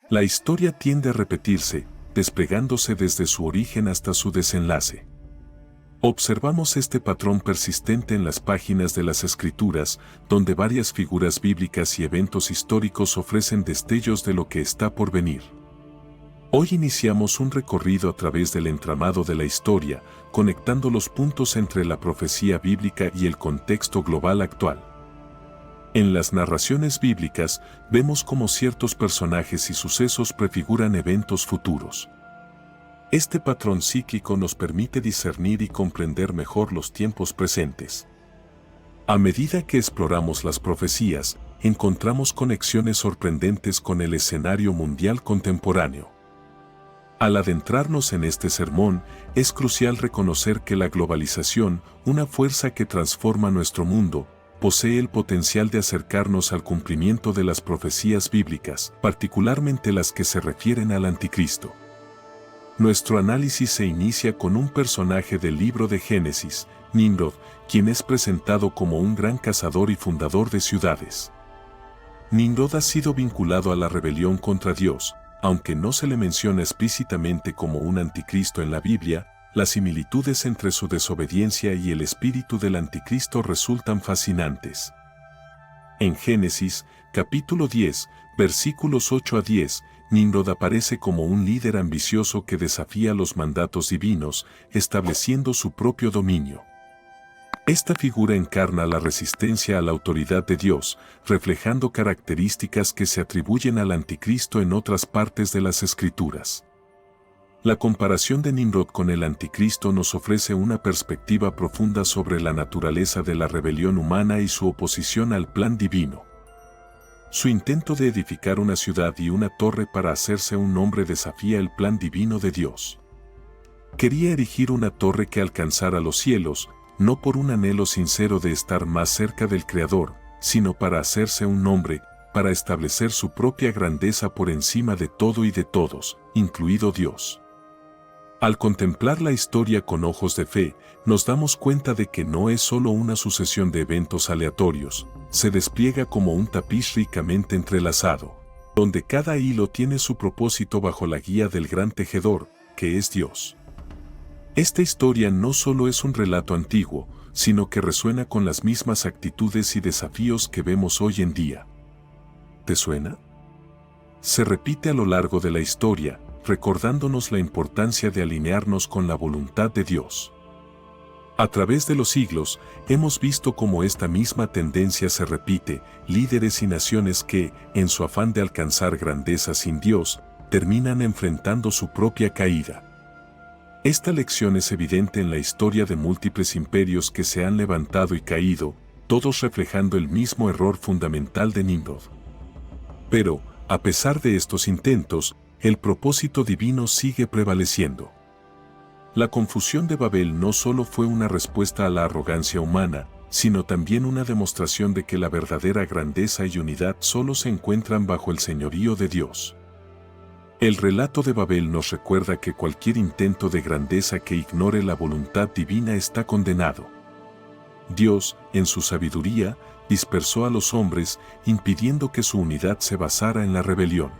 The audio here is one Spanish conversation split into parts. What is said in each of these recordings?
La historia tiende a repetirse, desplegándose desde su origen hasta su desenlace. Observamos este patrón persistente en las páginas de las Escrituras, donde varias figuras bíblicas y eventos históricos ofrecen destellos de lo que está por venir. Hoy iniciamos un recorrido a través del entramado de la historia, conectando los puntos entre la profecía bíblica y el contexto global actual. En las narraciones bíblicas, vemos cómo ciertos personajes y sucesos prefiguran eventos futuros. Este patrón psíquico nos permite discernir y comprender mejor los tiempos presentes. A medida que exploramos las profecías, encontramos conexiones sorprendentes con el escenario mundial contemporáneo. Al adentrarnos en este sermón, es crucial reconocer que la globalización, una fuerza que transforma nuestro mundo, posee el potencial de acercarnos al cumplimiento de las profecías bíblicas, particularmente las que se refieren al anticristo. Nuestro análisis se inicia con un personaje del libro de Génesis, Nimrod, quien es presentado como un gran cazador y fundador de ciudades. Nimrod ha sido vinculado a la rebelión contra Dios, aunque no se le menciona explícitamente como un anticristo en la Biblia. Las similitudes entre su desobediencia y el espíritu del anticristo resultan fascinantes. En Génesis, capítulo 10, versículos 8 a 10, Nimrod aparece como un líder ambicioso que desafía los mandatos divinos, estableciendo su propio dominio. Esta figura encarna la resistencia a la autoridad de Dios, reflejando características que se atribuyen al anticristo en otras partes de las Escrituras. La comparación de Nimrod con el anticristo nos ofrece una perspectiva profunda sobre la naturaleza de la rebelión humana y su oposición al plan divino. Su intento de edificar una ciudad y una torre para hacerse un nombre desafía el plan divino de Dios. Quería erigir una torre que alcanzara los cielos, no por un anhelo sincero de estar más cerca del Creador, sino para hacerse un nombre, para establecer su propia grandeza por encima de todo y de todos, incluido Dios. Al contemplar la historia con ojos de fe, nos damos cuenta de que no es solo una sucesión de eventos aleatorios, se despliega como un tapiz ricamente entrelazado, donde cada hilo tiene su propósito bajo la guía del gran tejedor, que es Dios. Esta historia no solo es un relato antiguo, sino que resuena con las mismas actitudes y desafíos que vemos hoy en día. ¿Te suena? Se repite a lo largo de la historia, recordándonos la importancia de alinearnos con la voluntad de Dios. A través de los siglos, hemos visto cómo esta misma tendencia se repite, líderes y naciones que, en su afán de alcanzar grandeza sin Dios, terminan enfrentando su propia caída. Esta lección es evidente en la historia de múltiples imperios que se han levantado y caído, todos reflejando el mismo error fundamental de Nimrod. Pero, a pesar de estos intentos, el propósito divino sigue prevaleciendo. La confusión de Babel no solo fue una respuesta a la arrogancia humana, sino también una demostración de que la verdadera grandeza y unidad solo se encuentran bajo el señorío de Dios. El relato de Babel nos recuerda que cualquier intento de grandeza que ignore la voluntad divina está condenado. Dios, en su sabiduría, dispersó a los hombres, impidiendo que su unidad se basara en la rebelión.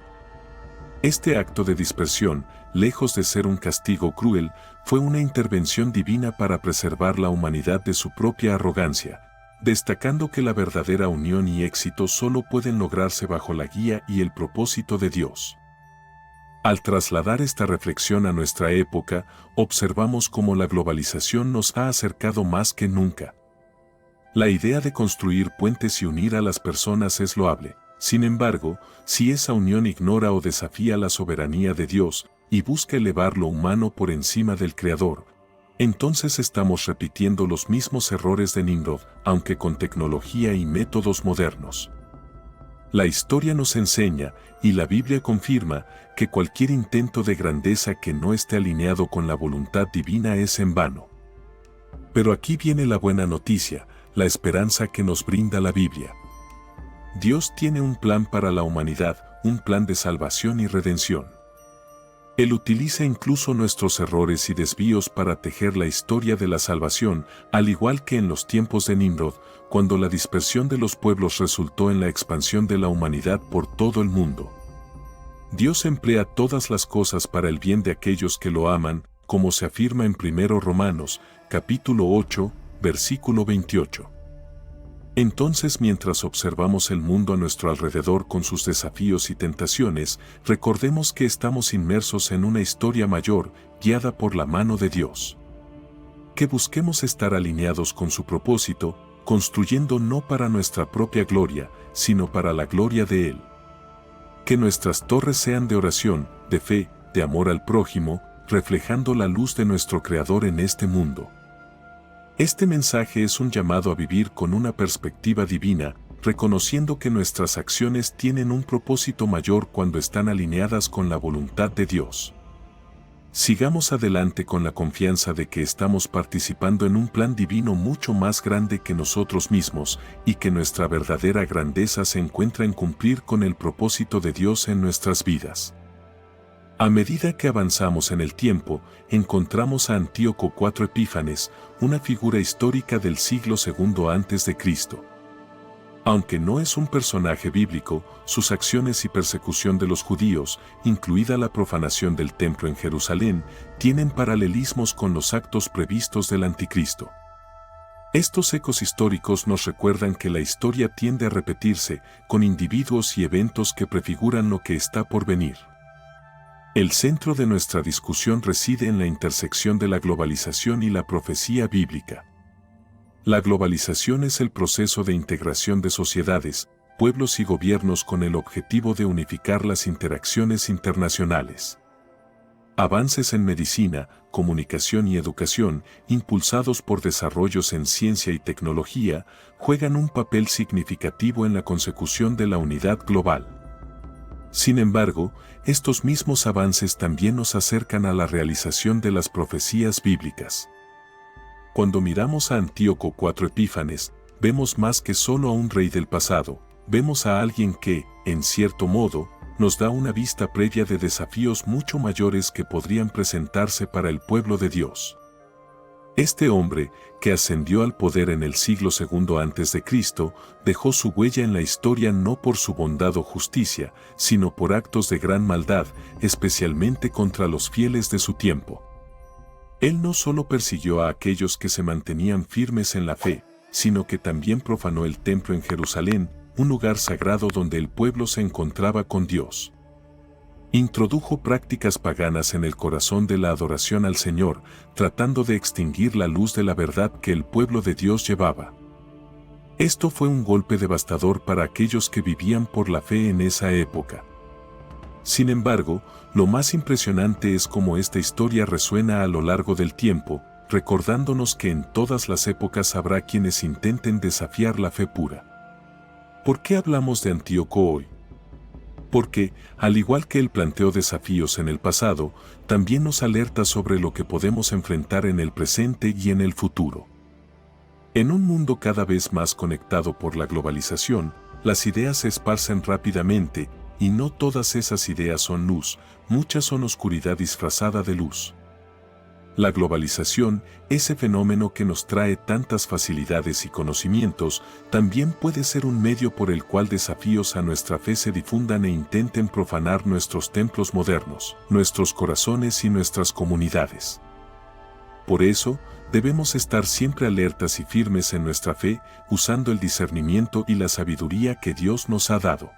Este acto de dispersión, lejos de ser un castigo cruel, fue una intervención divina para preservar la humanidad de su propia arrogancia, destacando que la verdadera unión y éxito solo pueden lograrse bajo la guía y el propósito de Dios. Al trasladar esta reflexión a nuestra época, observamos cómo la globalización nos ha acercado más que nunca. La idea de construir puentes y unir a las personas es loable. Sin embargo, si esa unión ignora o desafía la soberanía de Dios y busca elevar lo humano por encima del Creador, entonces estamos repitiendo los mismos errores de Nimrod, aunque con tecnología y métodos modernos. La historia nos enseña, y la Biblia confirma, que cualquier intento de grandeza que no esté alineado con la voluntad divina es en vano. Pero aquí viene la buena noticia, la esperanza que nos brinda la Biblia. Dios tiene un plan para la humanidad, un plan de salvación y redención. Él utiliza incluso nuestros errores y desvíos para tejer la historia de la salvación, al igual que en los tiempos de Nimrod, cuando la dispersión de los pueblos resultó en la expansión de la humanidad por todo el mundo. Dios emplea todas las cosas para el bien de aquellos que lo aman, como se afirma en 1 Romanos, capítulo 8, versículo 28. Entonces, mientras observamos el mundo a nuestro alrededor con sus desafíos y tentaciones, recordemos que estamos inmersos en una historia mayor, guiada por la mano de Dios. Que busquemos estar alineados con su propósito, construyendo no para nuestra propia gloria, sino para la gloria de Él. Que nuestras torres sean de oración, de fe, de amor al prójimo, reflejando la luz de nuestro Creador en este mundo. Este mensaje es un llamado a vivir con una perspectiva divina, reconociendo que nuestras acciones tienen un propósito mayor cuando están alineadas con la voluntad de Dios. Sigamos adelante con la confianza de que estamos participando en un plan divino mucho más grande que nosotros mismos y que nuestra verdadera grandeza se encuentra en cumplir con el propósito de Dios en nuestras vidas. A medida que avanzamos en el tiempo, encontramos a Antíoco IV Epífanes, una figura histórica del siglo II a.C. Aunque no es un personaje bíblico, sus acciones y persecución de los judíos, incluida la profanación del templo en Jerusalén, tienen paralelismos con los actos previstos del Anticristo. Estos ecos históricos nos recuerdan que la historia tiende a repetirse, con individuos y eventos que prefiguran lo que está por venir. El centro de nuestra discusión reside en la intersección de la globalización y la profecía bíblica. La globalización es el proceso de integración de sociedades, pueblos y gobiernos con el objetivo de unificar las interacciones internacionales. Avances en medicina, comunicación y educación, impulsados por desarrollos en ciencia y tecnología, juegan un papel significativo en la consecución de la unidad global. Sin embargo, estos mismos avances también nos acercan a la realización de las profecías bíblicas. Cuando miramos a Antíoco IV Epífanes, vemos más que solo a un rey del pasado, vemos a alguien que, en cierto modo, nos da una vista previa de desafíos mucho mayores que podrían presentarse para el pueblo de Dios. Este hombre, que ascendió al poder en el siglo II a.C., dejó su huella en la historia no por su bondad o justicia, sino por actos de gran maldad, especialmente contra los fieles de su tiempo. Él no solo persiguió a aquellos que se mantenían firmes en la fe, sino que también profanó el templo en Jerusalén, un lugar sagrado donde el pueblo se encontraba con Dios. Introdujo prácticas paganas en el corazón de la adoración al Señor, tratando de extinguir la luz de la verdad que el pueblo de Dios llevaba. Esto fue un golpe devastador para aquellos que vivían por la fe en esa época. Sin embargo, lo más impresionante es cómo esta historia resuena a lo largo del tiempo, recordándonos que en todas las épocas habrá quienes intenten desafiar la fe pura. ¿Por qué hablamos de Antíoco hoy? Porque, al igual que él planteó desafíos en el pasado, también nos alerta sobre lo que podemos enfrentar en el presente y en el futuro. En un mundo cada vez más conectado por la globalización, las ideas se esparcen rápidamente, y no todas esas ideas son luz, muchas son oscuridad disfrazada de luz. La globalización, ese fenómeno que nos trae tantas facilidades y conocimientos, también puede ser un medio por el cual desafíos a nuestra fe se difundan e intenten profanar nuestros templos modernos, nuestros corazones y nuestras comunidades. Por eso, debemos estar siempre alertas y firmes en nuestra fe, usando el discernimiento y la sabiduría que Dios nos ha dado.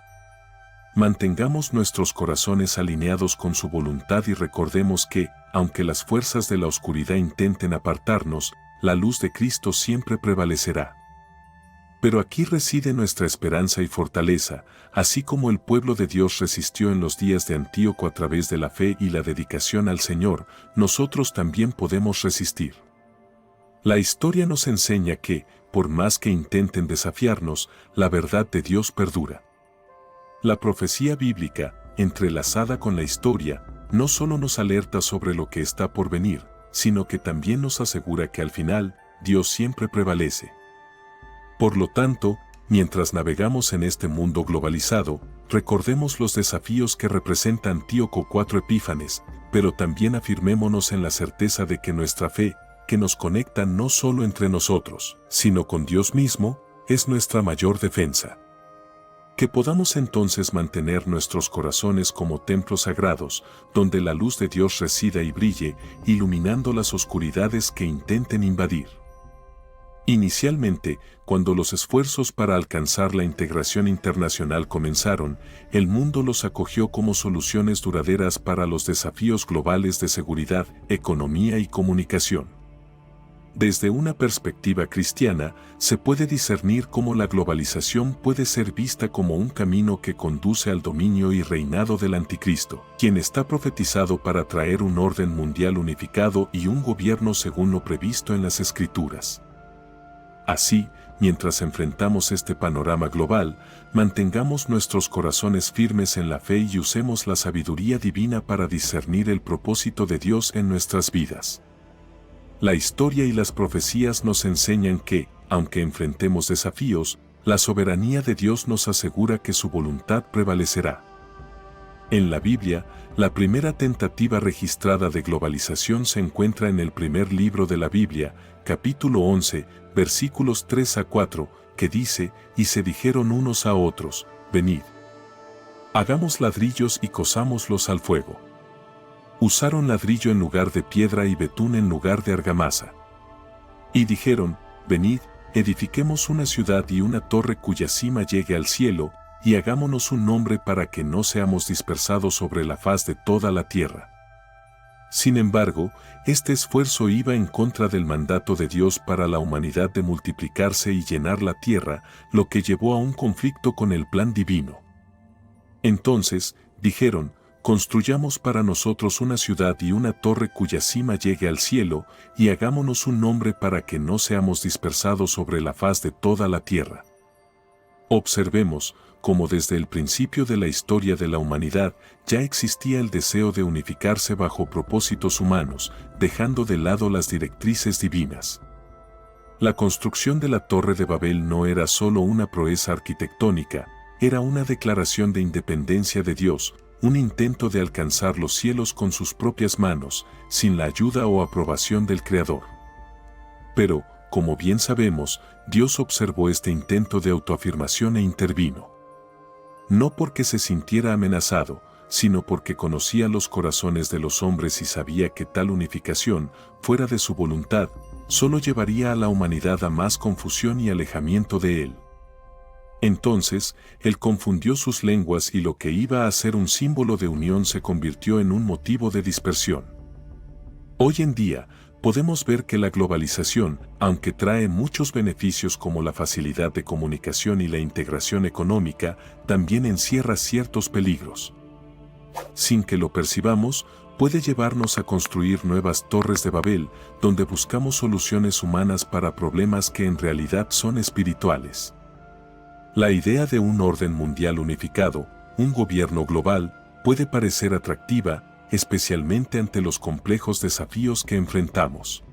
Mantengamos nuestros corazones alineados con su voluntad y recordemos que, aunque las fuerzas de la oscuridad intenten apartarnos, la luz de Cristo siempre prevalecerá. Pero aquí reside nuestra esperanza y fortaleza, así como el pueblo de Dios resistió en los días de Antíoco a través de la fe y la dedicación al Señor, nosotros también podemos resistir. La historia nos enseña que, por más que intenten desafiarnos, la verdad de Dios perdura. La profecía bíblica, entrelazada con la historia, no solo nos alerta sobre lo que está por venir, sino que también nos asegura que al final, Dios siempre prevalece. Por lo tanto, mientras navegamos en este mundo globalizado, recordemos los desafíos que representa Antíoco IV Epífanes, pero también afirmémonos en la certeza de que nuestra fe, que nos conecta no solo entre nosotros, sino con Dios mismo, es nuestra mayor defensa. Que podamos entonces mantener nuestros corazones como templos sagrados, donde la luz de Dios resida y brille, iluminando las oscuridades que intenten invadir. Inicialmente, cuando los esfuerzos para alcanzar la integración internacional comenzaron, el mundo los acogió como soluciones duraderas para los desafíos globales de seguridad, economía y comunicación. Desde una perspectiva cristiana, se puede discernir cómo la globalización puede ser vista como un camino que conduce al dominio y reinado del Anticristo, quien está profetizado para traer un orden mundial unificado y un gobierno según lo previsto en las Escrituras. Así, mientras enfrentamos este panorama global, mantengamos nuestros corazones firmes en la fe y usemos la sabiduría divina para discernir el propósito de Dios en nuestras vidas. La historia y las profecías nos enseñan que, aunque enfrentemos desafíos, la soberanía de Dios nos asegura que su voluntad prevalecerá. En la Biblia, la primera tentativa registrada de globalización se encuentra en el primer libro de la Biblia, capítulo 11, versículos 3 a 4, que dice, «Y se dijeron unos a otros, venid, hagamos ladrillos y cosámoslos al fuego». Usaron ladrillo en lugar de piedra y betún en lugar de argamasa. Y dijeron, venid, edifiquemos una ciudad y una torre cuya cima llegue al cielo, y hagámonos un nombre para que no seamos dispersados sobre la faz de toda la tierra. Sin embargo, este esfuerzo iba en contra del mandato de Dios para la humanidad de multiplicarse y llenar la tierra, lo que llevó a un conflicto con el plan divino. Entonces, dijeron, construyamos para nosotros una ciudad y una torre cuya cima llegue al cielo, y hagámonos un nombre para que no seamos dispersados sobre la faz de toda la tierra. Observemos cómo desde el principio de la historia de la humanidad ya existía el deseo de unificarse bajo propósitos humanos, dejando de lado las directrices divinas. La construcción de la Torre de Babel no era solo una proeza arquitectónica, era una declaración de independencia de Dios, un intento de alcanzar los cielos con sus propias manos, sin la ayuda o aprobación del Creador. Pero, como bien sabemos, Dios observó este intento de autoafirmación e intervino. No porque se sintiera amenazado, sino porque conocía los corazones de los hombres y sabía que tal unificación, fuera de su voluntad, solo llevaría a la humanidad a más confusión y alejamiento de Él. Entonces, Él confundió sus lenguas y lo que iba a ser un símbolo de unión se convirtió en un motivo de dispersión. Hoy en día, podemos ver que la globalización, aunque trae muchos beneficios como la facilidad de comunicación y la integración económica, también encierra ciertos peligros. Sin que lo percibamos, puede llevarnos a construir nuevas torres de Babel, donde buscamos soluciones humanas para problemas que en realidad son espirituales. La idea de un orden mundial unificado, un gobierno global, puede parecer atractiva, especialmente ante los complejos desafíos que enfrentamos.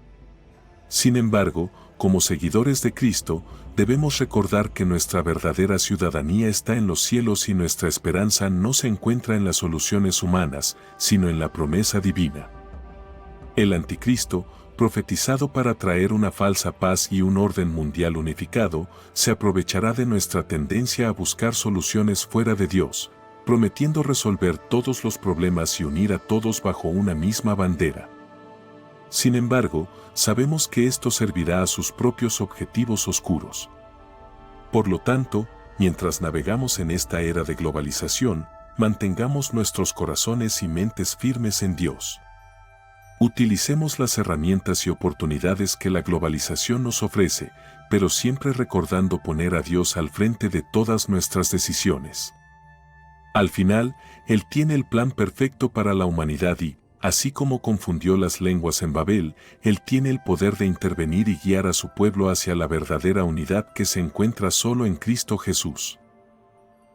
Sin embargo, como seguidores de Cristo, debemos recordar que nuestra verdadera ciudadanía está en los cielos y nuestra esperanza no se encuentra en las soluciones humanas, sino en la promesa divina. El Anticristo, profetizado para traer una falsa paz y un orden mundial unificado, se aprovechará de nuestra tendencia a buscar soluciones fuera de Dios, prometiendo resolver todos los problemas y unir a todos bajo una misma bandera. Sin embargo, sabemos que esto servirá a sus propios objetivos oscuros. Por lo tanto, mientras navegamos en esta era de globalización, mantengamos nuestros corazones y mentes firmes en Dios. Utilicemos las herramientas y oportunidades que la globalización nos ofrece, pero siempre recordando poner a Dios al frente de todas nuestras decisiones. Al final, Él tiene el plan perfecto para la humanidad y, así como confundió las lenguas en Babel, Él tiene el poder de intervenir y guiar a su pueblo hacia la verdadera unidad que se encuentra solo en Cristo Jesús.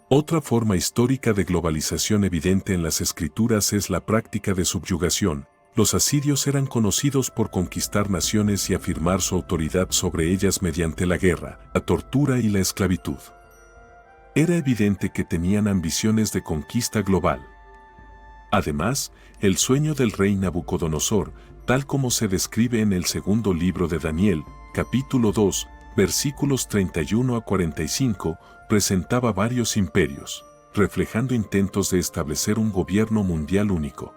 Otra forma histórica de globalización evidente en las Escrituras es la práctica de subyugación. Los asirios eran conocidos por conquistar naciones y afirmar su autoridad sobre ellas mediante la guerra, la tortura y la esclavitud. Era evidente que tenían ambiciones de conquista global. Además, el sueño del rey Nabucodonosor, tal como se describe en el segundo libro de Daniel, capítulo 2, versículos 31 a 45, presentaba varios imperios, reflejando intentos de establecer un gobierno mundial único.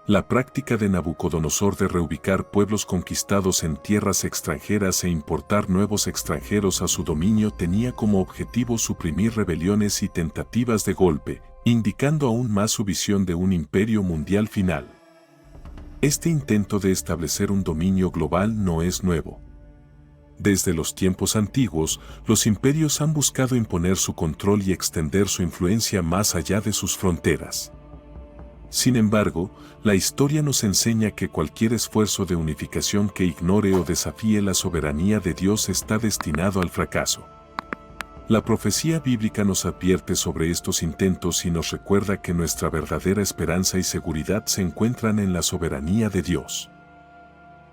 La práctica de Nabucodonosor de reubicar pueblos conquistados en tierras extranjeras e importar nuevos extranjeros a su dominio tenía como objetivo suprimir rebeliones y tentativas de golpe, indicando aún más su visión de un imperio mundial final. Este intento de establecer un dominio global no es nuevo. Desde los tiempos antiguos, los imperios han buscado imponer su control y extender su influencia más allá de sus fronteras. Sin embargo, la historia nos enseña que cualquier esfuerzo de unificación que ignore o desafíe la soberanía de Dios está destinado al fracaso. La profecía bíblica nos advierte sobre estos intentos y nos recuerda que nuestra verdadera esperanza y seguridad se encuentran en la soberanía de Dios.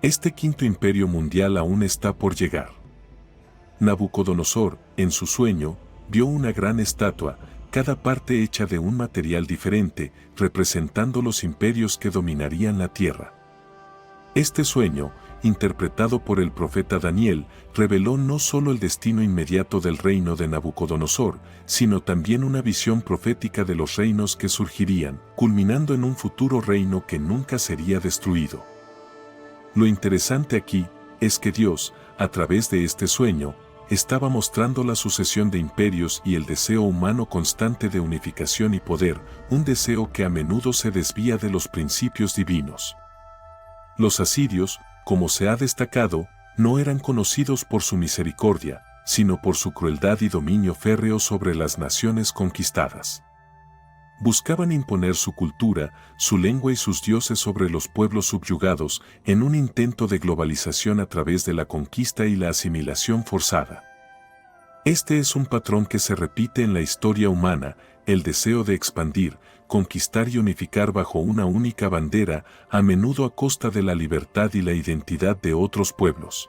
Este quinto imperio mundial aún está por llegar. Nabucodonosor, en su sueño, vio una gran estatua, cada parte hecha de un material diferente, representando los imperios que dominarían la tierra. Este sueño, interpretado por el profeta Daniel, reveló no solo el destino inmediato del reino de Nabucodonosor, sino también una visión profética de los reinos que surgirían, culminando en un futuro reino que nunca sería destruido. Lo interesante aquí es que Dios, a través de este sueño, estaba mostrando la sucesión de imperios y el deseo humano constante de unificación y poder, un deseo que a menudo se desvía de los principios divinos. Los asirios, como se ha destacado, no eran conocidos por su misericordia, sino por su crueldad y dominio férreo sobre las naciones conquistadas. Buscaban imponer su cultura, su lengua y sus dioses sobre los pueblos subyugados en un intento de globalización a través de la conquista y la asimilación forzada. Este es un patrón que se repite en la historia humana, el deseo de expandir, conquistar y unificar bajo una única bandera, a menudo a costa de la libertad y la identidad de otros pueblos.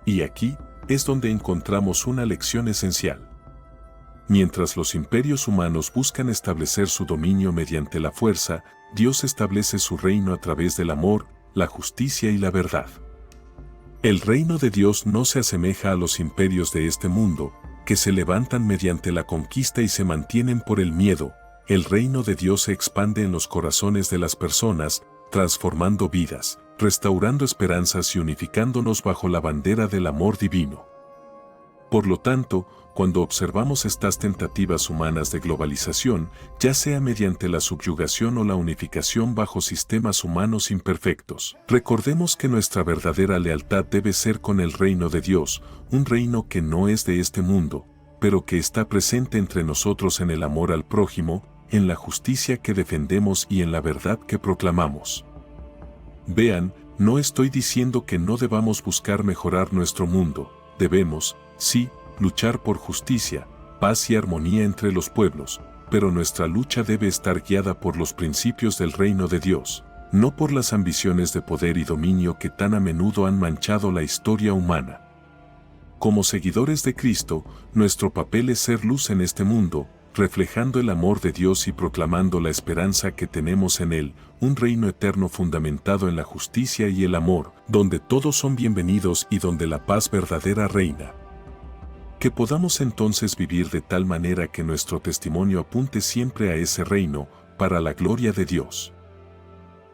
Y aquí es donde encontramos una lección esencial. Mientras los imperios humanos buscan establecer su dominio mediante la fuerza, Dios establece su reino a través del amor, la justicia y la verdad. El reino de Dios no se asemeja a los imperios de este mundo, que se levantan mediante la conquista y se mantienen por el miedo. El reino de Dios se expande en los corazones de las personas, transformando vidas, restaurando esperanzas y unificándonos bajo la bandera del amor divino. Por lo tanto, cuando observamos estas tentativas humanas de globalización, ya sea mediante la subyugación o la unificación bajo sistemas humanos imperfectos, recordemos que nuestra verdadera lealtad debe ser con el reino de Dios, un reino que no es de este mundo, pero que está presente entre nosotros en el amor al prójimo, en la justicia que defendemos y en la verdad que proclamamos. Vean, no estoy diciendo que no debamos buscar mejorar nuestro mundo, debemos, sí, luchar por justicia, paz y armonía entre los pueblos, pero nuestra lucha debe estar guiada por los principios del reino de Dios, no por las ambiciones de poder y dominio que tan a menudo han manchado la historia humana. Como seguidores de Cristo, nuestro papel es ser luz en este mundo, reflejando el amor de Dios y proclamando la esperanza que tenemos en Él, un reino eterno fundamentado en la justicia y el amor, donde todos son bienvenidos y donde la paz verdadera reina. Que podamos entonces vivir de tal manera que nuestro testimonio apunte siempre a ese reino, para la gloria de Dios.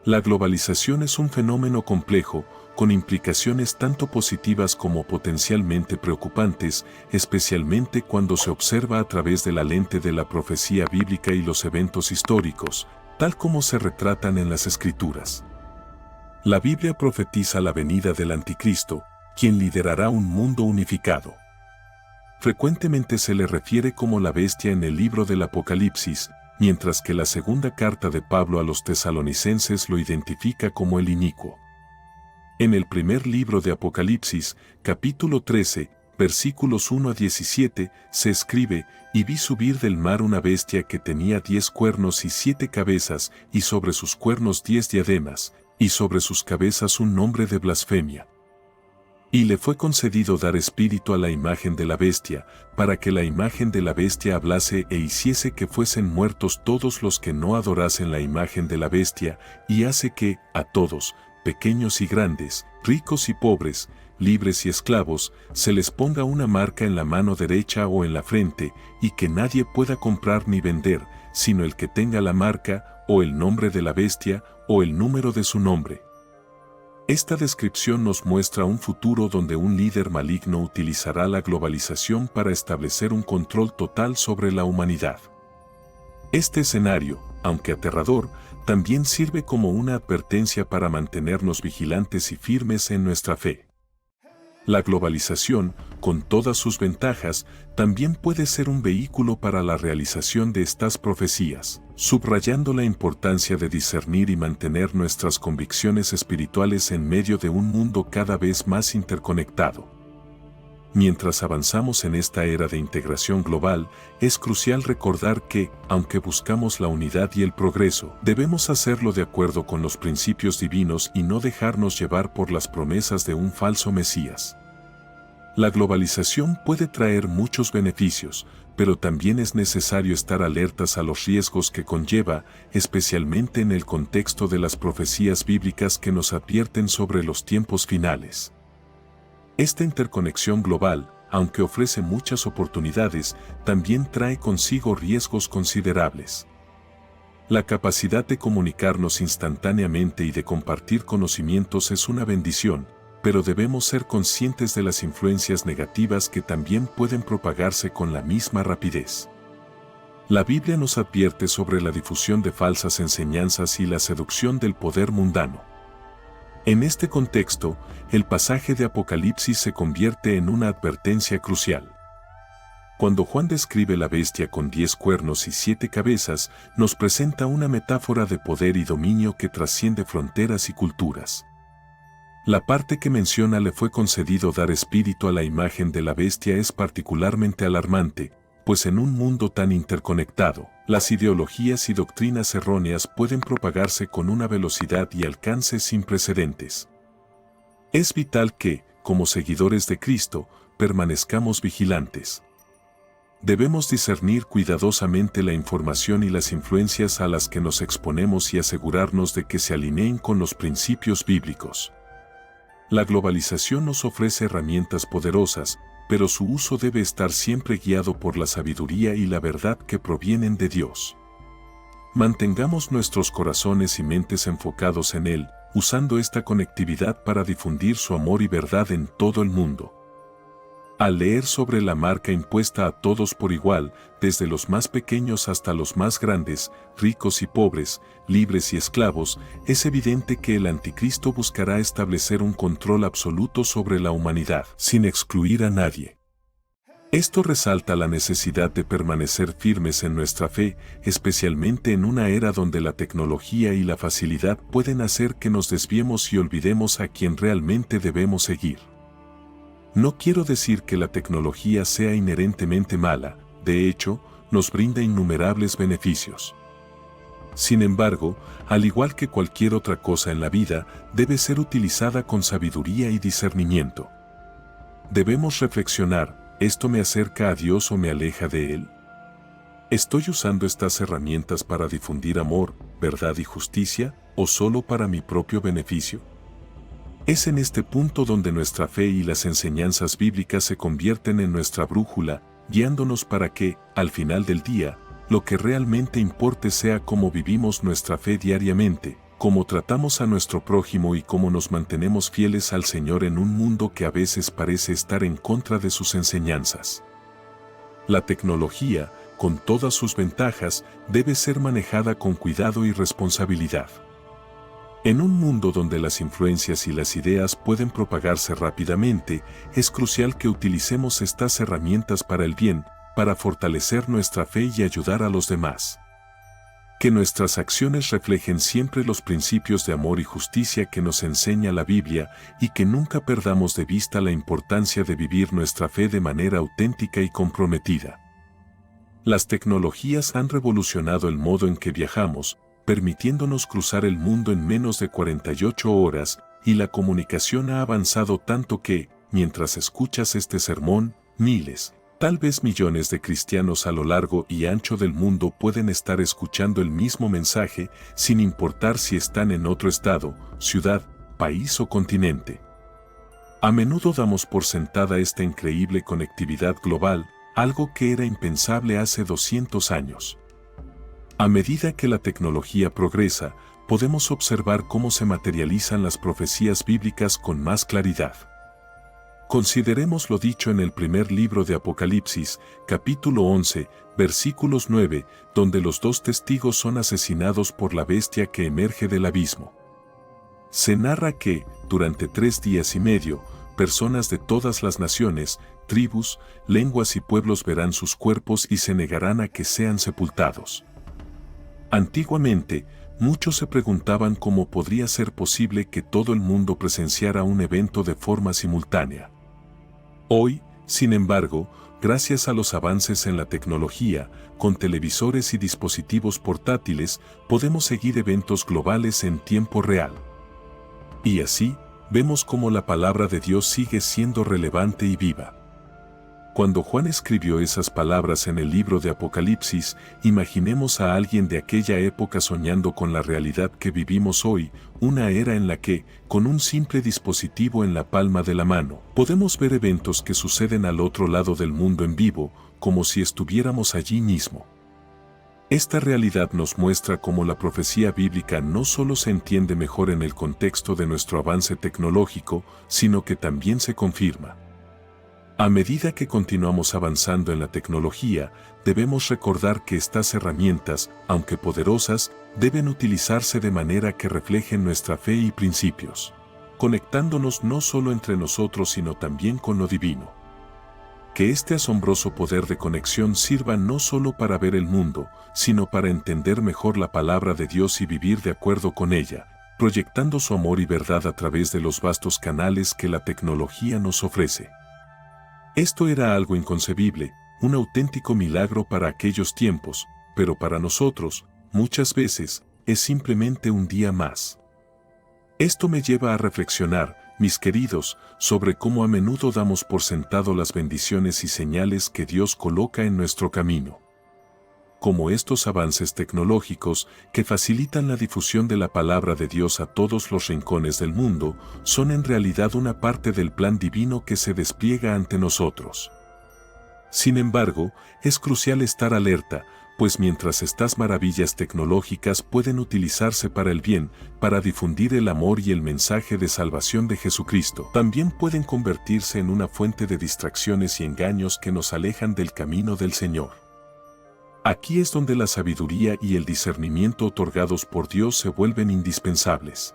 La globalización es un fenómeno complejo, con implicaciones tanto positivas como potencialmente preocupantes, especialmente cuando se observa a través de la lente de la profecía bíblica y los eventos históricos, tal como se retratan en las Escrituras. La Biblia profetiza la venida del Anticristo, quien liderará un mundo unificado. Frecuentemente se le refiere como la bestia en el libro del Apocalipsis, mientras que la segunda carta de Pablo a los tesalonicenses lo identifica como el inicuo. En el primer libro de Apocalipsis, capítulo 13, versículos 1 a 17, se escribe: «Y vi subir del mar una bestia que tenía 10 cuernos y 7 cabezas, y sobre sus cuernos 10 diademas, y sobre sus cabezas un nombre de blasfemia. Y le fue concedido dar espíritu a la imagen de la bestia, para que la imagen de la bestia hablase e hiciese que fuesen muertos todos los que no adorasen la imagen de la bestia, y hace que, a todos, pequeños y grandes, ricos y pobres, libres y esclavos, se les ponga una marca en la mano derecha o en la frente, y que nadie pueda comprar ni vender, sino el que tenga la marca, o el nombre de la bestia, o el número de su nombre. Esta descripción nos muestra un futuro donde un líder maligno utilizará la globalización para establecer un control total sobre la humanidad. Este escenario, aunque aterrador, también sirve como una advertencia para mantenernos vigilantes y firmes en nuestra fe. La globalización, con todas sus ventajas, también puede ser un vehículo para la realización de estas profecías, subrayando la importancia de discernir y mantener nuestras convicciones espirituales en medio de un mundo cada vez más interconectado. Mientras avanzamos en esta era de integración global, es crucial recordar que, aunque buscamos la unidad y el progreso, debemos hacerlo de acuerdo con los principios divinos y no dejarnos llevar por las promesas de un falso Mesías. La globalización puede traer muchos beneficios, pero también es necesario estar alertas a los riesgos que conlleva, especialmente en el contexto de las profecías bíblicas que nos advierten sobre los tiempos finales. Esta interconexión global, aunque ofrece muchas oportunidades, también trae consigo riesgos considerables. La capacidad de comunicarnos instantáneamente y de compartir conocimientos es una bendición, pero debemos ser conscientes de las influencias negativas que también pueden propagarse con la misma rapidez. La Biblia nos advierte sobre la difusión de falsas enseñanzas y la seducción del poder mundano. En este contexto, el pasaje de Apocalipsis se convierte en una advertencia crucial. Cuando Juan describe la bestia con 10 cuernos y 7 cabezas, nos presenta una metáfora de poder y dominio que trasciende fronteras y culturas. La parte que menciona le fue concedido dar espíritu a la imagen de la bestia es particularmente alarmante, pues en un mundo tan interconectado, las ideologías y doctrinas erróneas pueden propagarse con una velocidad y alcance sin precedentes. Es vital que, como seguidores de Cristo, permanezcamos vigilantes. Debemos discernir cuidadosamente la información y las influencias a las que nos exponemos y asegurarnos de que se alineen con los principios bíblicos. La globalización nos ofrece herramientas poderosas, pero su uso debe estar siempre guiado por la sabiduría y la verdad que provienen de Dios. Mantengamos nuestros corazones y mentes enfocados en Él, usando esta conectividad para difundir su amor y verdad en todo el mundo. Al leer sobre la marca impuesta a todos por igual, desde los más pequeños hasta los más grandes, ricos y pobres, libres y esclavos, es evidente que el anticristo buscará establecer un control absoluto sobre la humanidad, sin excluir a nadie. Esto resalta la necesidad de permanecer firmes en nuestra fe, especialmente en una era donde la tecnología y la facilidad pueden hacer que nos desviemos y olvidemos a quien realmente debemos seguir. No quiero decir que la tecnología sea inherentemente mala, de hecho, nos brinda innumerables beneficios. Sin embargo, al igual que cualquier otra cosa en la vida, debe ser utilizada con sabiduría y discernimiento. Debemos reflexionar, ¿esto me acerca a Dios o me aleja de Él? ¿Estoy usando estas herramientas para difundir amor, verdad y justicia, o solo para mi propio beneficio? Es en este punto donde nuestra fe y las enseñanzas bíblicas se convierten en nuestra brújula, guiándonos para que, al final del día, lo que realmente importe sea cómo vivimos nuestra fe diariamente, cómo tratamos a nuestro prójimo y cómo nos mantenemos fieles al Señor en un mundo que a veces parece estar en contra de sus enseñanzas. La tecnología, con todas sus ventajas, debe ser manejada con cuidado y responsabilidad. En un mundo donde las influencias y las ideas pueden propagarse rápidamente, es crucial que utilicemos estas herramientas para el bien, para fortalecer nuestra fe y ayudar a los demás. Que nuestras acciones reflejen siempre los principios de amor y justicia que nos enseña la Biblia y que nunca perdamos de vista la importancia de vivir nuestra fe de manera auténtica y comprometida. Las tecnologías han revolucionado el modo en que viajamos, permitiéndonos cruzar el mundo en menos de 48 horas, y la comunicación ha avanzado tanto que, mientras escuchas este sermón, miles, tal vez millones de cristianos a lo largo y ancho del mundo pueden estar escuchando el mismo mensaje, sin importar si están en otro estado, ciudad, país o continente. A menudo damos por sentada esta increíble conectividad global, algo que era impensable hace 200 años. A medida que la tecnología progresa, podemos observar cómo se materializan las profecías bíblicas con más claridad. Consideremos lo dicho en el primer libro de Apocalipsis, capítulo 11, versículos 9, donde los dos testigos son asesinados por la bestia que emerge del abismo. Se narra que, durante 3 días y medio, personas de todas las naciones, tribus, lenguas y pueblos verán sus cuerpos y se negarán a que sean sepultados. Antiguamente, muchos se preguntaban cómo podría ser posible que todo el mundo presenciara un evento de forma simultánea. Hoy, sin embargo, gracias a los avances en la tecnología, con televisores y dispositivos portátiles, podemos seguir eventos globales en tiempo real. Y así, vemos cómo la palabra de Dios sigue siendo relevante y viva. Cuando Juan escribió esas palabras en el libro de Apocalipsis, imaginemos a alguien de aquella época soñando con la realidad que vivimos hoy, una era en la que, con un simple dispositivo en la palma de la mano, podemos ver eventos que suceden al otro lado del mundo en vivo, como si estuviéramos allí mismo. Esta realidad nos muestra cómo la profecía bíblica no solo se entiende mejor en el contexto de nuestro avance tecnológico, sino que también se confirma. A medida que continuamos avanzando en la tecnología, debemos recordar que estas herramientas, aunque poderosas, deben utilizarse de manera que reflejen nuestra fe y principios, conectándonos no solo entre nosotros sino también con lo divino. Que este asombroso poder de conexión sirva no solo para ver el mundo, sino para entender mejor la palabra de Dios y vivir de acuerdo con ella, proyectando su amor y verdad a través de los vastos canales que la tecnología nos ofrece. Esto era algo inconcebible, un auténtico milagro para aquellos tiempos, pero para nosotros, muchas veces, es simplemente un día más. Esto me lleva a reflexionar, mis queridos, sobre cómo a menudo damos por sentado las bendiciones y señales que Dios coloca en nuestro camino. Como estos avances tecnológicos, que facilitan la difusión de la palabra de Dios a todos los rincones del mundo, son en realidad una parte del plan divino que se despliega ante nosotros. Sin embargo, es crucial estar alerta, pues mientras estas maravillas tecnológicas pueden utilizarse para el bien, para difundir el amor y el mensaje de salvación de Jesucristo, también pueden convertirse en una fuente de distracciones y engaños que nos alejan del camino del Señor. Aquí es donde la sabiduría y el discernimiento otorgados por Dios se vuelven indispensables.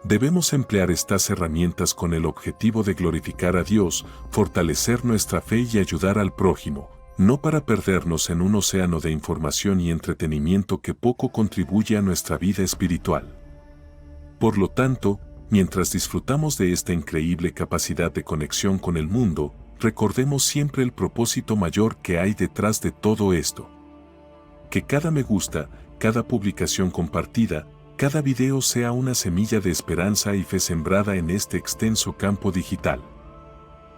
Debemos emplear estas herramientas con el objetivo de glorificar a Dios, fortalecer nuestra fe y ayudar al prójimo, no para perdernos en un océano de información y entretenimiento que poco contribuye a nuestra vida espiritual. Por lo tanto, mientras disfrutamos de esta increíble capacidad de conexión con el mundo, recordemos siempre el propósito mayor que hay detrás de todo esto. Que cada me gusta, cada publicación compartida, cada video sea una semilla de esperanza y fe sembrada en este extenso campo digital.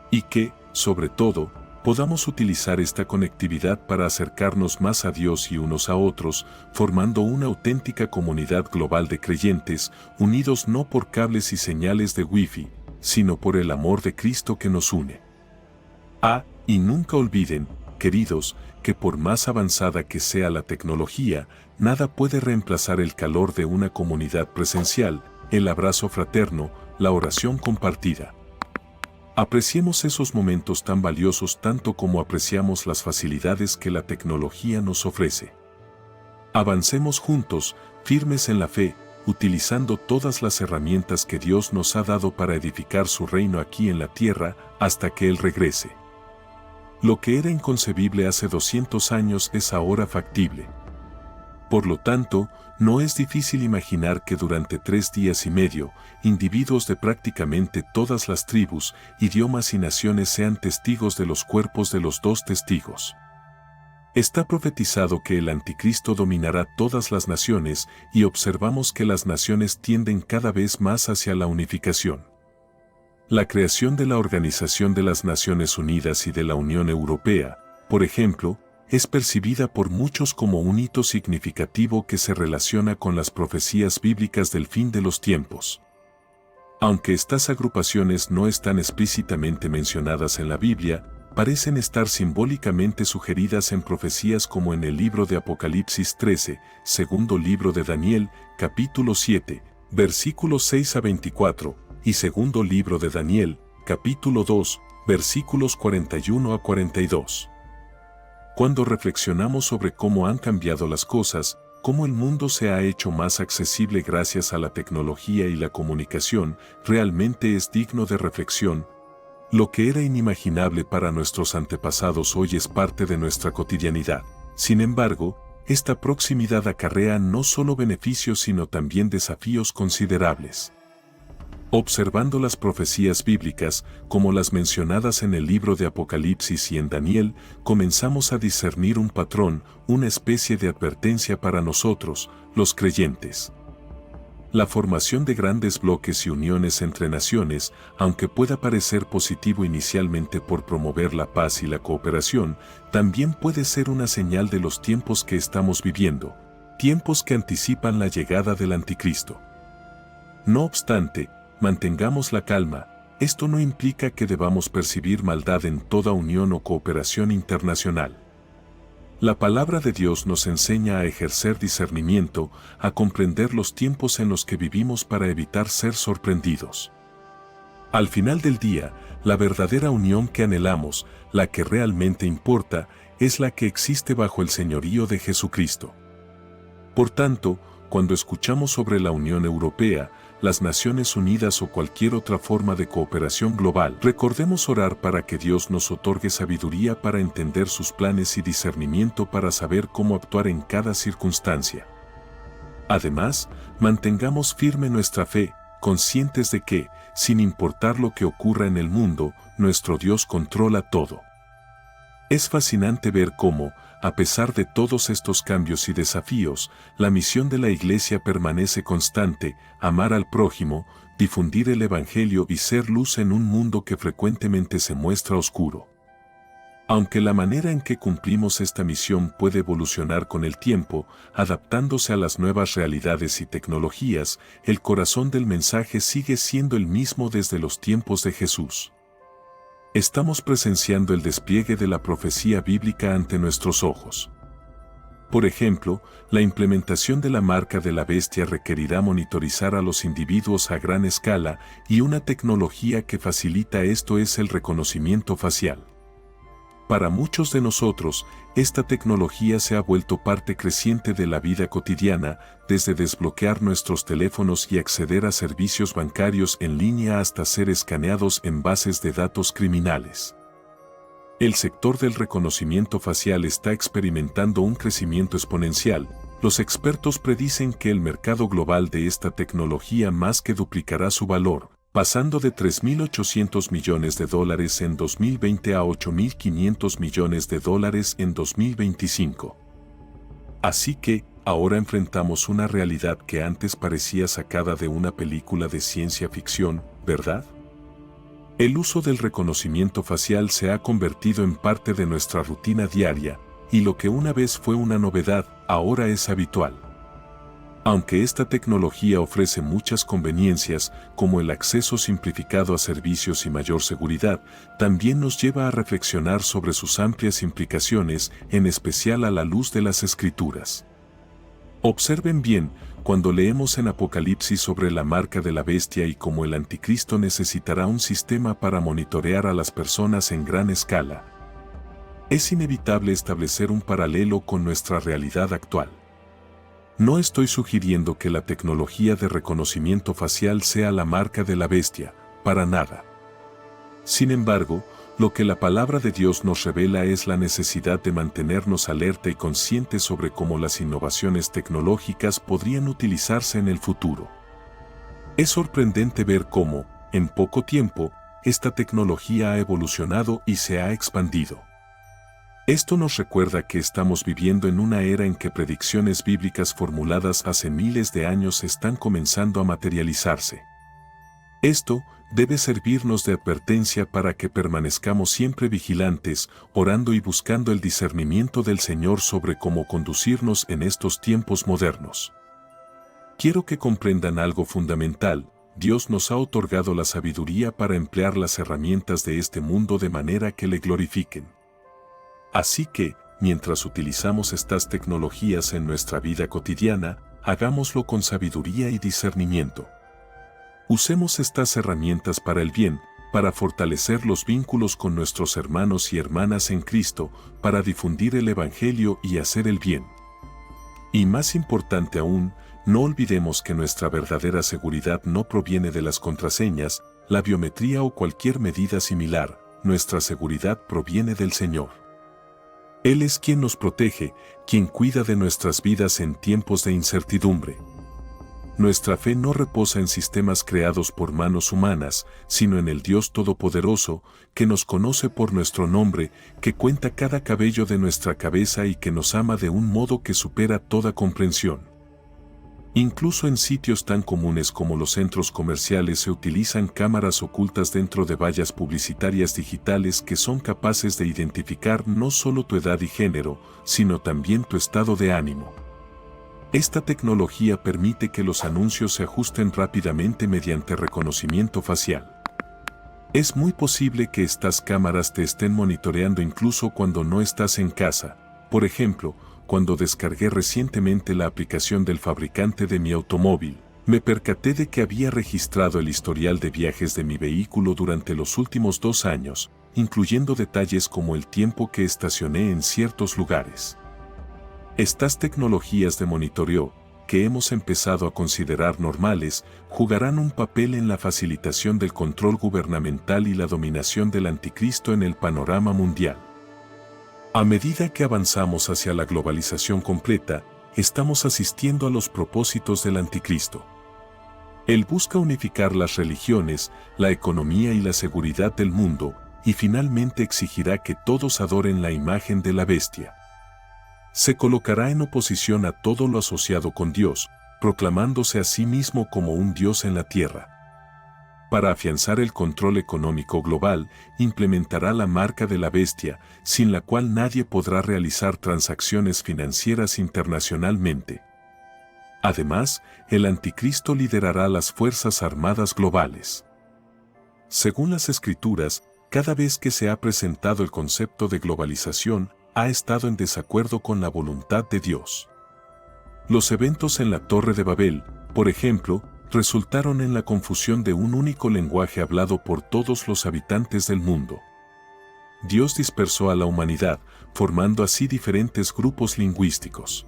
Y que, sobre todo, podamos utilizar esta conectividad para acercarnos más a Dios y unos a otros, formando una auténtica comunidad global de creyentes, unidos no por cables y señales de Wi-Fi, sino por el amor de Cristo que nos une. Y nunca olviden, queridos, que por más avanzada que sea la tecnología, nada puede reemplazar el calor de una comunidad presencial, el abrazo fraterno, la oración compartida. Apreciemos esos momentos tan valiosos tanto como apreciamos las facilidades que la tecnología nos ofrece. Avancemos juntos, firmes en la fe, utilizando todas las herramientas que Dios nos ha dado para edificar su reino aquí en la tierra hasta que Él regrese. Lo que era inconcebible hace 200 años es ahora factible. Por lo tanto, no es difícil imaginar que durante 3 días y medio, individuos de prácticamente todas las tribus, idiomas y naciones sean testigos de los cuerpos de los dos testigos. Está profetizado que el anticristo dominará todas las naciones y observamos que las naciones tienden cada vez más hacia la unificación. La creación de la Organización de las Naciones Unidas y de la Unión Europea, por ejemplo, es percibida por muchos como un hito significativo que se relaciona con las profecías bíblicas del fin de los tiempos. Aunque estas agrupaciones no están explícitamente mencionadas en la Biblia, parecen estar simbólicamente sugeridas en profecías como en el libro de Apocalipsis 13, segundo libro de Daniel, capítulo 7, versículos 6 a 24, y segundo libro de Daniel, capítulo 2, versículos 41 a 42. Cuando reflexionamos sobre cómo han cambiado las cosas, cómo el mundo se ha hecho más accesible gracias a la tecnología y la comunicación, realmente es digno de reflexión. Lo que era inimaginable para nuestros antepasados hoy es parte de nuestra cotidianidad. Sin embargo, esta proximidad acarrea no solo beneficios sino también desafíos considerables. Observando las profecías bíblicas, como las mencionadas en el libro de Apocalipsis y en Daniel, comenzamos a discernir un patrón, una especie de advertencia para nosotros, los creyentes. La formación de grandes bloques y uniones entre naciones, aunque pueda parecer positivo inicialmente por promover la paz y la cooperación, también puede ser una señal de los tiempos que estamos viviendo, tiempos que anticipan la llegada del anticristo. No obstante, mantengamos la calma. Esto no implica que debamos percibir maldad en toda unión o cooperación internacional. La palabra de Dios nos enseña a ejercer discernimiento, a comprender los tiempos en los que vivimos para evitar ser sorprendidos. Al final del día, la verdadera unión que anhelamos, la que realmente importa, es la que existe bajo el señorío de Jesucristo. Por tanto, cuando escuchamos sobre la Unión Europea, las Naciones Unidas o cualquier otra forma de cooperación global, recordemos orar para que Dios nos otorgue sabiduría para entender sus planes y discernimiento para saber cómo actuar en cada circunstancia. Además, mantengamos firme nuestra fe, conscientes de que, sin importar lo que ocurra en el mundo, nuestro Dios controla todo. Es fascinante ver cómo, a pesar de todos estos cambios y desafíos, la misión de la Iglesia permanece constante: amar al prójimo, difundir el Evangelio y ser luz en un mundo que frecuentemente se muestra oscuro. Aunque la manera en que cumplimos esta misión puede evolucionar con el tiempo, adaptándose a las nuevas realidades y tecnologías, el corazón del mensaje sigue siendo el mismo desde los tiempos de Jesús. Estamos presenciando el despliegue de la profecía bíblica ante nuestros ojos. Por ejemplo, la implementación de la marca de la bestia requerirá monitorizar a los individuos a gran escala, y una tecnología que facilita esto es el reconocimiento facial. Para muchos de nosotros, esta tecnología se ha vuelto parte creciente de la vida cotidiana, desde desbloquear nuestros teléfonos y acceder a servicios bancarios en línea hasta ser escaneados en bases de datos criminales. El sector del reconocimiento facial está experimentando un crecimiento exponencial. Los expertos predicen que el mercado global de esta tecnología más que duplicará su valor, pasando de $3.800 millones en 2020 a $8.500 millones en 2025. Así que, ahora enfrentamos una realidad que antes parecía sacada de una película de ciencia ficción, ¿verdad? El uso del reconocimiento facial se ha convertido en parte de nuestra rutina diaria, y lo que una vez fue una novedad, ahora es habitual. Aunque esta tecnología ofrece muchas conveniencias, como el acceso simplificado a servicios y mayor seguridad, también nos lleva a reflexionar sobre sus amplias implicaciones, en especial a la luz de las Escrituras. Observen bien, cuando leemos en Apocalipsis sobre la marca de la bestia y cómo el anticristo necesitará un sistema para monitorear a las personas en gran escala, es inevitable establecer un paralelo con nuestra realidad actual. No estoy sugiriendo que la tecnología de reconocimiento facial sea la marca de la bestia, para nada. Sin embargo, lo que la palabra de Dios nos revela es la necesidad de mantenernos alerta y conscientes sobre cómo las innovaciones tecnológicas podrían utilizarse en el futuro. Es sorprendente ver cómo, en poco tiempo, esta tecnología ha evolucionado y se ha expandido. Esto nos recuerda que estamos viviendo en una era en que predicciones bíblicas formuladas hace miles de años están comenzando a materializarse. Esto debe servirnos de advertencia para que permanezcamos siempre vigilantes, orando y buscando el discernimiento del Señor sobre cómo conducirnos en estos tiempos modernos. Quiero que comprendan algo fundamental: Dios nos ha otorgado la sabiduría para emplear las herramientas de este mundo de manera que le glorifiquen. Así que, mientras utilizamos estas tecnologías en nuestra vida cotidiana, hagámoslo con sabiduría y discernimiento. Usemos estas herramientas para el bien, para fortalecer los vínculos con nuestros hermanos y hermanas en Cristo, para difundir el Evangelio y hacer el bien. Y más importante aún, no olvidemos que nuestra verdadera seguridad no proviene de las contraseñas, la biometría o cualquier medida similar, nuestra seguridad proviene del Señor. Él es quien nos protege, quien cuida de nuestras vidas en tiempos de incertidumbre. Nuestra fe no reposa en sistemas creados por manos humanas, sino en el Dios Todopoderoso, que nos conoce por nuestro nombre, que cuenta cada cabello de nuestra cabeza y que nos ama de un modo que supera toda comprensión. Incluso en sitios tan comunes como los centros comerciales se utilizan cámaras ocultas dentro de vallas publicitarias digitales que son capaces de identificar no solo tu edad y género, sino también tu estado de ánimo. Esta tecnología permite que los anuncios se ajusten rápidamente mediante reconocimiento facial. Es muy posible que estas cámaras te estén monitoreando incluso cuando no estás en casa. Por ejemplo, cuando descargué recientemente la aplicación del fabricante de mi automóvil, me percaté de que había registrado el historial de viajes de mi vehículo durante los últimos 2 años, incluyendo detalles como el tiempo que estacioné en ciertos lugares. Estas tecnologías de monitoreo, que hemos empezado a considerar normales, jugarán un papel en la facilitación del control gubernamental y la dominación del anticristo en el panorama mundial. A medida que avanzamos hacia la globalización completa, estamos asistiendo a los propósitos del anticristo. Él busca unificar las religiones, la economía y la seguridad del mundo, y finalmente exigirá que todos adoren la imagen de la bestia. Se colocará en oposición a todo lo asociado con Dios, proclamándose a sí mismo como un Dios en la tierra. Para afianzar el control económico global, implementará la marca de la bestia, sin la cual nadie podrá realizar transacciones financieras internacionalmente. Además, el anticristo liderará las fuerzas armadas globales. Según las Escrituras, cada vez que se ha presentado el concepto de globalización, ha estado en desacuerdo con la voluntad de Dios. Los eventos en la Torre de Babel, por ejemplo, resultaron en la confusión de un único lenguaje hablado por todos los habitantes del mundo. Dios dispersó a la humanidad, formando así diferentes grupos lingüísticos.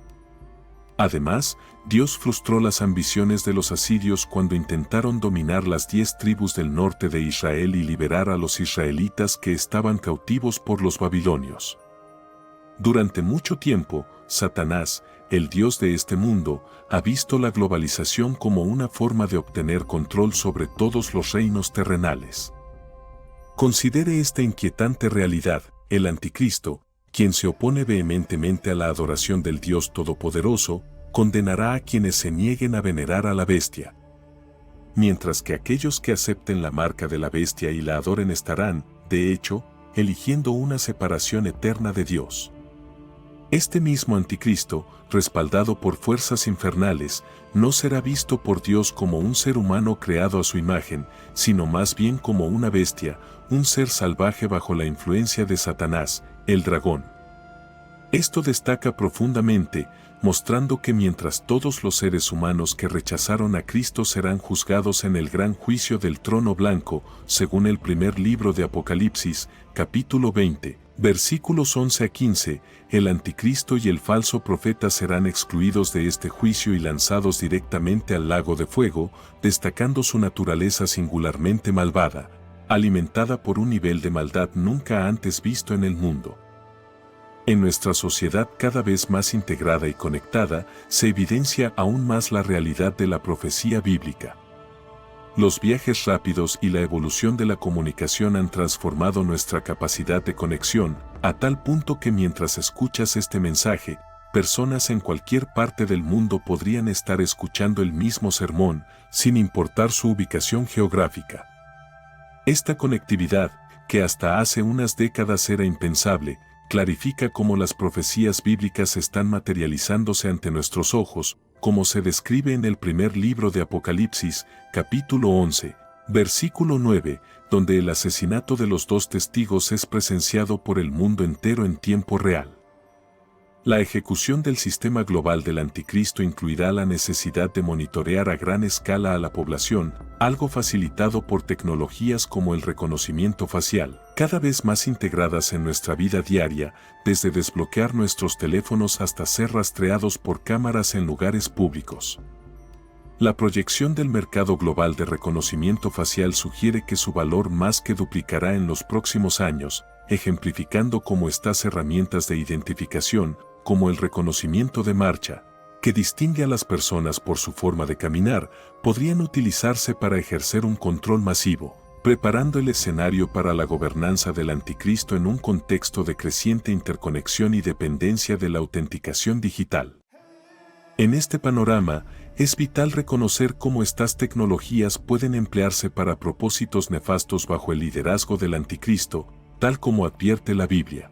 Además, Dios frustró las ambiciones de los asirios cuando intentaron dominar las 10 tribus del norte de Israel y liberar a los israelitas que estaban cautivos por los babilonios. Durante mucho tiempo, Satanás, el Dios de este mundo, ha visto la globalización como una forma de obtener control sobre todos los reinos terrenales. Considere esta inquietante realidad: el anticristo, quien se opone vehementemente a la adoración del Dios Todopoderoso, condenará a quienes se nieguen a venerar a la bestia. Mientras que aquellos que acepten la marca de la bestia y la adoren estarán, de hecho, eligiendo una separación eterna de Dios. Este mismo anticristo, respaldado por fuerzas infernales, no será visto por Dios como un ser humano creado a su imagen, sino más bien como una bestia, un ser salvaje bajo la influencia de Satanás, el dragón. Esto destaca profundamente, mostrando que mientras todos los seres humanos que rechazaron a Cristo serán juzgados en el gran juicio del trono blanco, según el primer libro de Apocalipsis, capítulo 20, versículos 11 a 15, el anticristo y el falso profeta serán excluidos de este juicio y lanzados directamente al lago de fuego, destacando su naturaleza singularmente malvada, alimentada por un nivel de maldad nunca antes visto en el mundo. En nuestra sociedad cada vez más integrada y conectada, se evidencia aún más la realidad de la profecía bíblica. Los viajes rápidos y la evolución de la comunicación han transformado nuestra capacidad de conexión, a tal punto que mientras escuchas este mensaje, personas en cualquier parte del mundo podrían estar escuchando el mismo sermón, sin importar su ubicación geográfica. Esta conectividad, que hasta hace unas décadas era impensable, clarifica cómo las profecías bíblicas están materializándose ante nuestros ojos, como se describe en el primer libro de Apocalipsis, capítulo 11, versículo 9, donde el asesinato de los 2 testigos es presenciado por el mundo entero en tiempo real. La ejecución del sistema global del anticristo incluirá la necesidad de monitorear a gran escala a la población, algo facilitado por tecnologías como el reconocimiento facial, cada vez más integradas en nuestra vida diaria, desde desbloquear nuestros teléfonos hasta ser rastreados por cámaras en lugares públicos. La proyección del mercado global de reconocimiento facial sugiere que su valor más que duplicará en los próximos años, ejemplificando cómo estas herramientas de identificación, como el reconocimiento de marcha, que distingue a las personas por su forma de caminar, podrían utilizarse para ejercer un control masivo, preparando el escenario para la gobernanza del anticristo en un contexto de creciente interconexión y dependencia de la autenticación digital. En este panorama, es vital reconocer cómo estas tecnologías pueden emplearse para propósitos nefastos bajo el liderazgo del anticristo, tal como advierte la Biblia.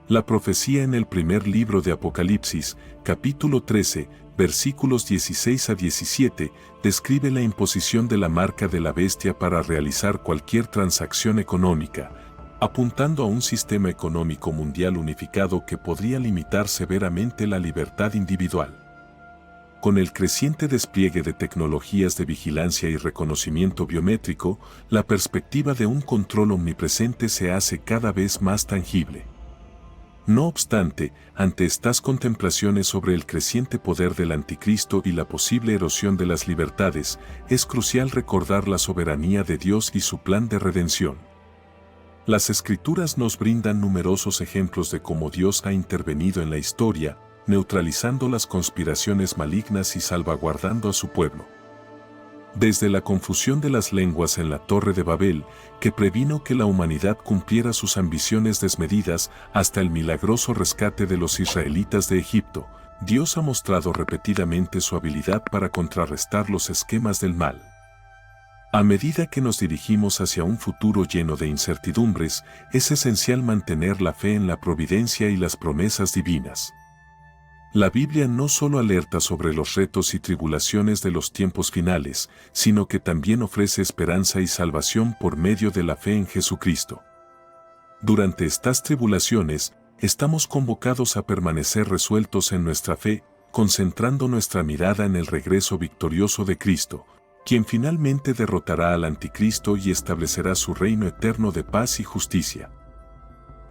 La profecía en el primer libro de Apocalipsis, capítulo 13, versículos 16 a 17, describe la imposición de la marca de la bestia para realizar cualquier transacción económica, apuntando a un sistema económico mundial unificado que podría limitar severamente la libertad individual. Con el creciente despliegue de tecnologías de vigilancia y reconocimiento biométrico, la perspectiva de un control omnipresente se hace cada vez más tangible. No obstante, ante estas contemplaciones sobre el creciente poder del anticristo y la posible erosión de las libertades, es crucial recordar la soberanía de Dios y su plan de redención. Las Escrituras nos brindan numerosos ejemplos de cómo Dios ha intervenido en la historia, neutralizando las conspiraciones malignas y salvaguardando a su pueblo. Desde la confusión de las lenguas en la Torre de Babel, que previno que la humanidad cumpliera sus ambiciones desmedidas, hasta el milagroso rescate de los israelitas de Egipto, Dios ha mostrado repetidamente su habilidad para contrarrestar los esquemas del mal. A medida que nos dirigimos hacia un futuro lleno de incertidumbres, es esencial mantener la fe en la providencia y las promesas divinas. La Biblia no solo alerta sobre los retos y tribulaciones de los tiempos finales, sino que también ofrece esperanza y salvación por medio de la fe en Jesucristo. Durante estas tribulaciones, estamos convocados a permanecer resueltos en nuestra fe, concentrando nuestra mirada en el regreso victorioso de Cristo, quien finalmente derrotará al anticristo y establecerá su reino eterno de paz y justicia.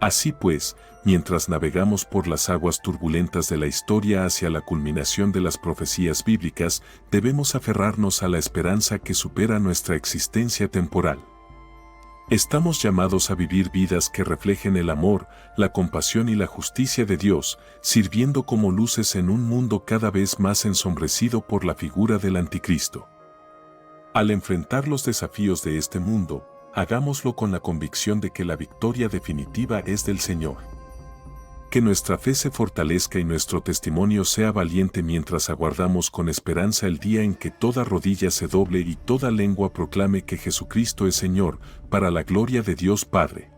Así pues, mientras navegamos por las aguas turbulentas de la historia hacia la culminación de las profecías bíblicas, debemos aferrarnos a la esperanza que supera nuestra existencia temporal. Estamos llamados a vivir vidas que reflejen el amor, la compasión y la justicia de Dios, sirviendo como luces en un mundo cada vez más ensombrecido por la figura del anticristo. Al enfrentar los desafíos de este mundo, hagámoslo con la convicción de que la victoria definitiva es del Señor. Que nuestra fe se fortalezca y nuestro testimonio sea valiente mientras aguardamos con esperanza el día en que toda rodilla se doble y toda lengua proclame que Jesucristo es Señor, para la gloria de Dios Padre.